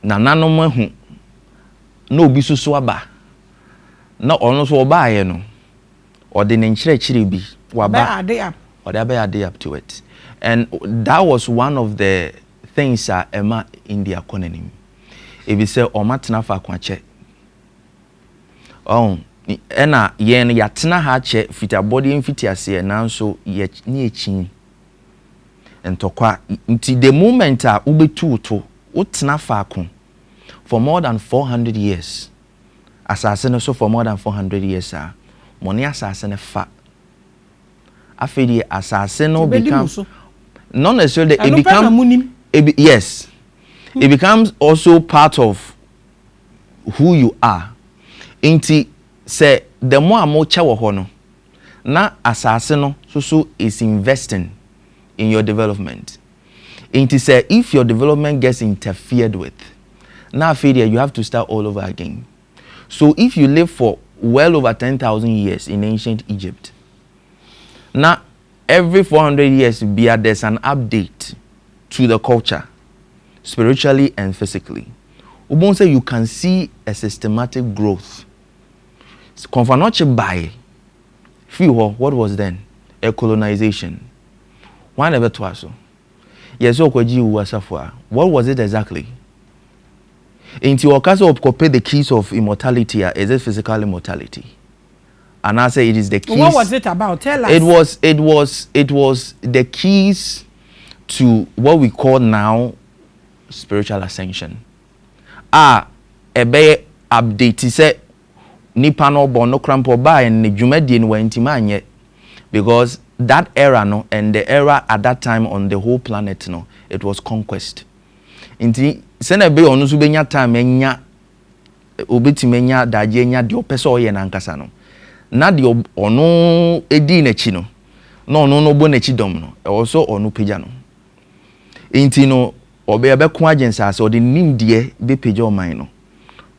na nanom hu na obi susu aba na ono so oba ye no ode ne nkyerɛkyerɛ bi waba ode ade up to it. And that was one of the things Emma in the economy. If you say omatna fa kwache ena yen yatena ha che fita body mfiti ase na nso ye ni echi entokwa nti the moment a ubetu to utena fa ko for more than 400 years asase no so for more than 400 years money asase ne fa afedi asase no become not necessarily it become yes. It becomes also part of who you are. Inti say the more amocha wo ho no na asase no so is investing in your development. Inti say if your development gets interfered with, now failure you have to start all over again. So if you live for well over 10,000 years in ancient Egypt, now every 400 years there's an update to the culture, spiritually and physically. Ubon say you can see a systematic growth. Confanoche by what was then? A colonization. Why never twice? Yes, Osarfo. What was it exactly? Into your case of copy the keys of immortality, is it physical immortality? And I say it is the keys. What was it about? Tell us. It was the keys to what we call now spiritual ascension. Ebe update say nipa no born no crampo ba and ne dwumadi no wantima anye, because that era no and the era at that time on the whole planet no it was conquest. Inti sene be onu so benya time enya obetimenya daje enya de opese oye na nkasa no na de onu edi na chi no no bo na chi dom no also onu peja no inti no obe abeko agency ase odi nimdie be page o man no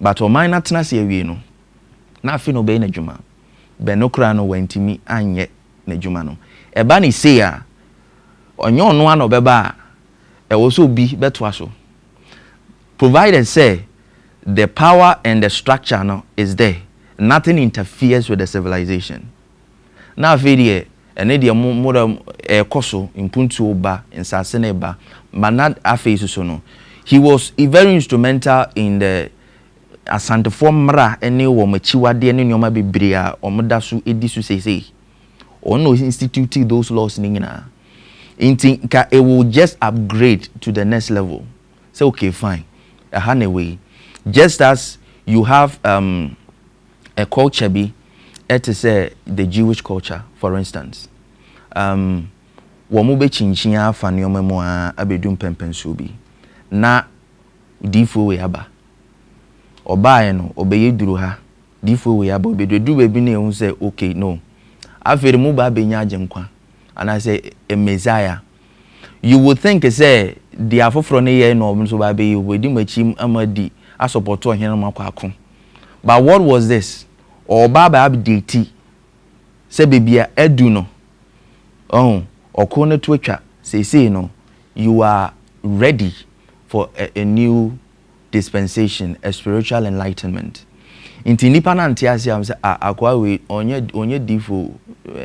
but o man na tena se awie no na afi no be na dwuma be no kra no wantimi anye na dwuma no eba ni say a onye ono ano beba e wo so bi beto aso provided say the power and the structure no is there nothing interferes with the civilization na afidie ene de mo koso impuntu oba insase na eba manad afesu so no he was very instrumental in the asante mra ene wo machiwade ene nyoma bebre a omoda so edisu sese ono institute those laws ni nyina it will just upgrade to the next level say okay fine way just as you have a culture be it is the Jewish culture for instance wo mo be chinchin afa ne omamo a abedum pempenso bi na difo we aba obae no obeye duru ha difo we aba obedu baby na ehun say okay no afere mu ba benya agenkwa and I say a Messiah you would think say the afofro ne ye no so ba be we di machim amadi support to hen makwa but what was this or baba update say bibia edu no okone to atwa say no you are ready for a new dispensation, a spiritual enlightenment. Inti nipa na ntiase am say akwa we onye difo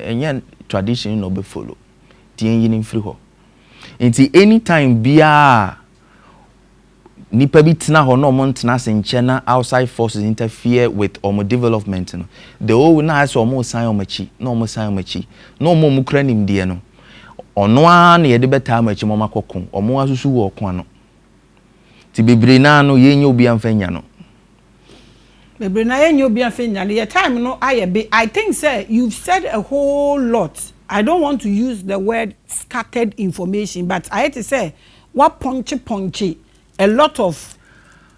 enye tradition no be follow tie yin free ho inti anytime bia nipa bi tena ho no mo ntena se nche na outside forces interfere with omo development no the whole na aso omo san omachi na omo san omachi na omo mu kra nim de no ono a na ye de beta amachi mo makokon omo asusu wo okon no ti bebre na no yenye obi amfanya no bebre na yenye obi amfanya no your time no I think say you've said a whole lot. I don't want to use the word scattered information, but I had to say what punchy a lot of,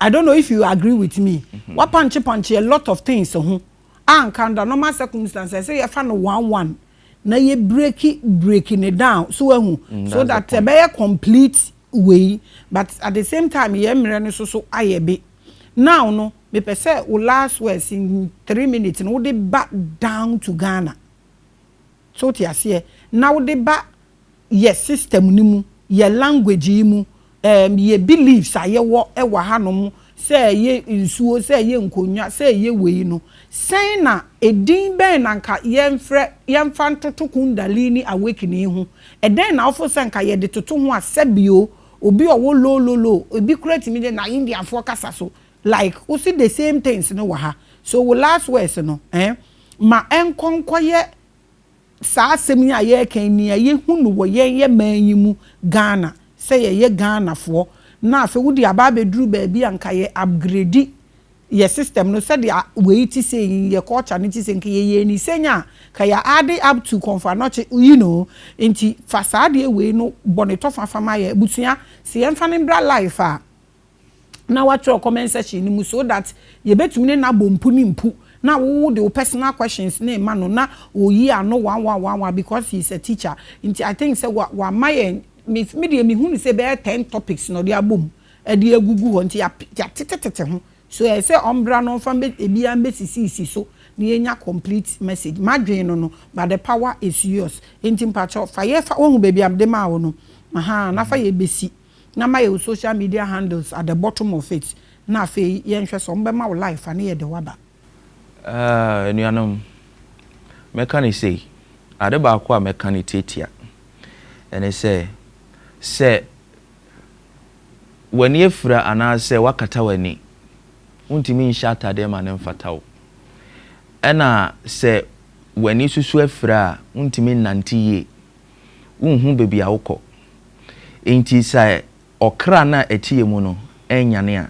I don't know if you agree with me. What punchy a lot of things so and under normal circumstances say you find 1-1 now you breaking it down so that a be complete way, but at the same time you so I be now no me per se will last words in 3 minutes and would back down to Ghana. So tia see now the ba ye system ni mu ye language mu ye beliefs aye wo e wa hanom say ye nsuo say ye nkonwa say ye wei no say na edin ben na nka ye mfa ntoto Kundalini awakening hu eden na ofo say nka ye de toto hu asebio obi owo lo obi create me na India for kasa so like we see the same things no wa ha so we last words no ma enkonkoye sa asemi a ye kan ni ye hunu wo ye manyimu Ghana say ye Ghana for na afi wudi aba beduru ba bi anka ye upgrade ye system no say the way ti say ye culture ni ti say nke ye ni senya ka ya add up to comfort not you know nti fasade we no bonito fafama ye butua se ye mfa ne bra life a na watch comment section ni mu so that ye betumi na bompu ni mpu na wo the personal questions na ma no na oyi ano 1 because he's a teacher. I think say wa my me de me hu say be 10 topics no de abom e de agugu ho nti ya tetetete ho so I say ombra no fam be bia mbesisi so na yenya complete message madwen no but the power is yours nti mpacho fa ye fa wo be bia de ma wo no na fa ye besi na my social media handles at the bottom of it na fa ye nhwe so mbe ma wo life na ye de waba nuanom mechanic say ade ba kwa mechanic tetia ene say when ye fra ana say wakata wani untimi nshata de ma ne mfatawo ena say when you susu afra untimi nantiye unhu bebi awukọ enti say okra na etie mu no enyane a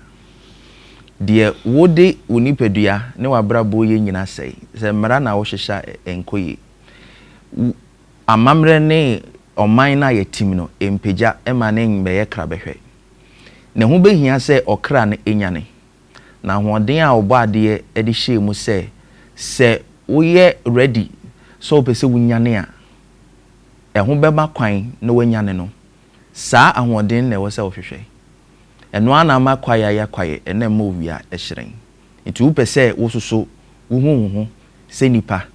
de wode unipadua ne wabrabo ye nyina sei se mara na wo hwehya enkoye amamre ne oman na yetim no empeja ema ne mbe ye kra behwe ne ho behia se okra ne enyane na hoden a obo ade e de hye mu se wo ye ready so pese wunyane a e ho beba kwan na wanyane no saa ahoden na wo se wo hwehwe eno ana ma kwaye ya kwaye ena ma owia ehyiren nti wo pese wo soso wo hu se nipa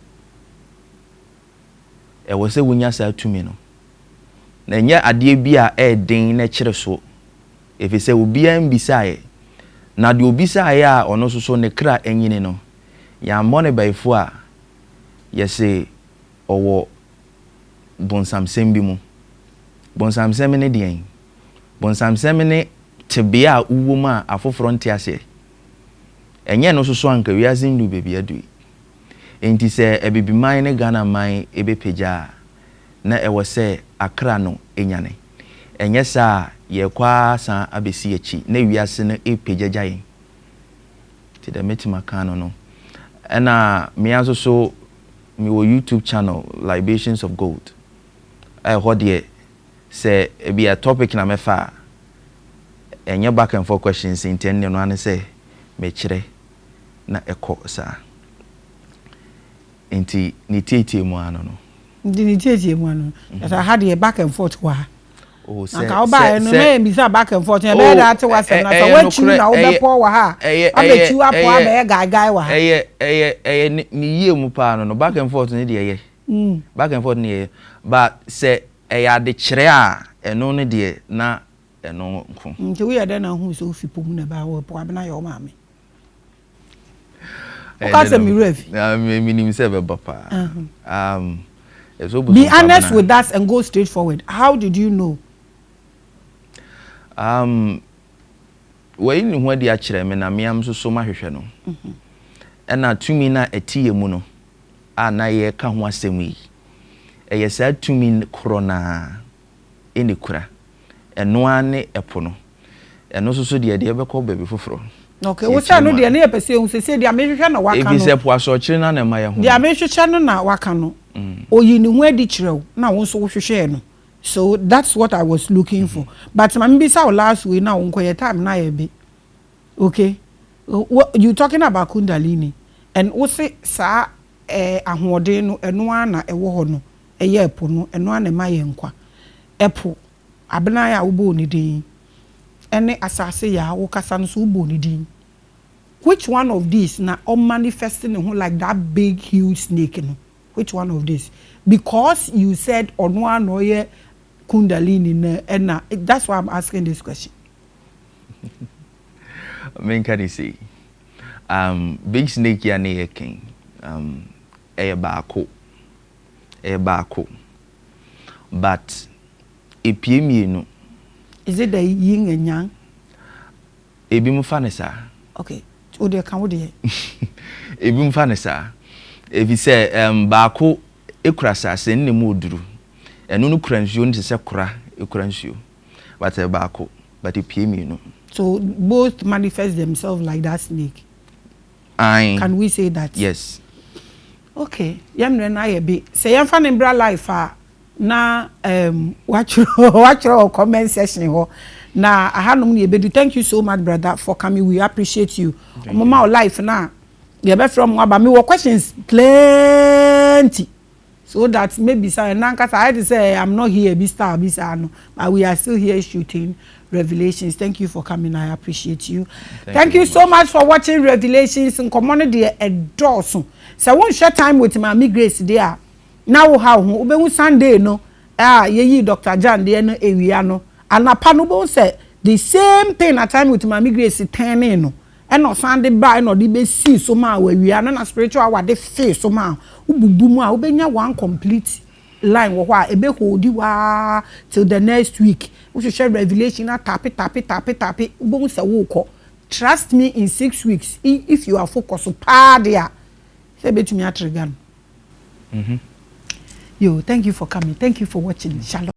e wo se wonya sa tumi no na nya ade bia den na kire so efise obi an bisae na de obi sae a ono soso ne kra enyine no ya mone baifo a yese owo bonsamsem bi mu bonsamsem ne den bonsamsem ne tebea uwo ma afoforo ntiase enye no soso anka wiase ndu bebi adui enti se ebibiman ne Ghana man ebepeja na ewo se akra no enyane enye sa ye kwa san abesi echi na wiase no epejajaye ti da metima kano no na me aso so me wo YouTube channel Libations of Gold hodie say e be a topic na mefa enye back and forth questions intend no ane say me kire na eko sa enti ni tietie mu ano no ni tietie mu ano that I had a back and forth wa oh say ka oba no me bisa back and forth e be that was na so wachu na wo be po wa ha abechu apo abe gai wa ha ni yie mu pa no back and forth ni de ye back and forth ni ye but say ya de kire a eno ne de na eno nko nti we ya na hu so fi pom na ba wo po abena yo ma me o ka se mi rev me nim se be papa be honest with us and go straight forward. How did you know? When you di akire me na me am so ma hwehwe no na tumi na etiye mu no na ye ka ho asem yi eye sa tumi korona eni kura eno ane epo no eno so de be ko baby foforo. Okay, wo sa no de na ye pese hu se de amehwehwe na waka no ebi se po aso kire na ma ye ho de amehwehwe no na waka no oyi ni hu adi kirew na wo so wo hwehwe no. So that's what I was looking for. But maybe so last week now unko your time na be. Okay. You talking about Kundalini and wo say sa ahode no eno ana ewo ho no eye epo no eno ana ma ye nkwa. Epo abena ya wo bo ni din. Ene asase ya wo kasa no so wo bo ni din. Which one of these na o manifesting like that big huge snake no? Which one of these? Because you said onwa no ye Kundalini na that's why I'm asking this question. Men can you see? Big snake ya ne king. Baako. But epie no. Is it the yin and yang? Ebi mu fa ne sa. Okay. O de kan wo de. Ebi mu fa ne sa. Ebi say baako ekura sase ne mu oduru. Eno no kuransio nti se kura ekuransio. But baako but epie no. So both manifest themselves like that snake. Can we say that? Yes. Okay. Yamre na ye be. Say yam fa ne bra life na watch your comment section ho. Na ahanum ne bedu. Thank you so much brother for coming. We appreciate you. Mama life na ye be from aba me wo questions plenty. So that maybe say nankasa I had to say I'm not here be star be no, but we are still here shooting Revelations. Thank you for coming. I appreciate you. Thank you so much for watching Revelations and community endorse. So won't share time with Maame Grace there. Now how ube Sunday no ye Dr. John there no area no and apano say the same thing at time with Maame Grace 10 no and no Sunday by no the be see so ma we are na spiritual wa de face so ma ububu mu a ubenya one complete line wo hwa ebe hold wa till the next week we should share Revelation na tap it ubon say wo ko trust me in 6 weeks if you are focused pa there say betumi atrigano. Yo, thank you for coming. Thank you for watching. Shalom.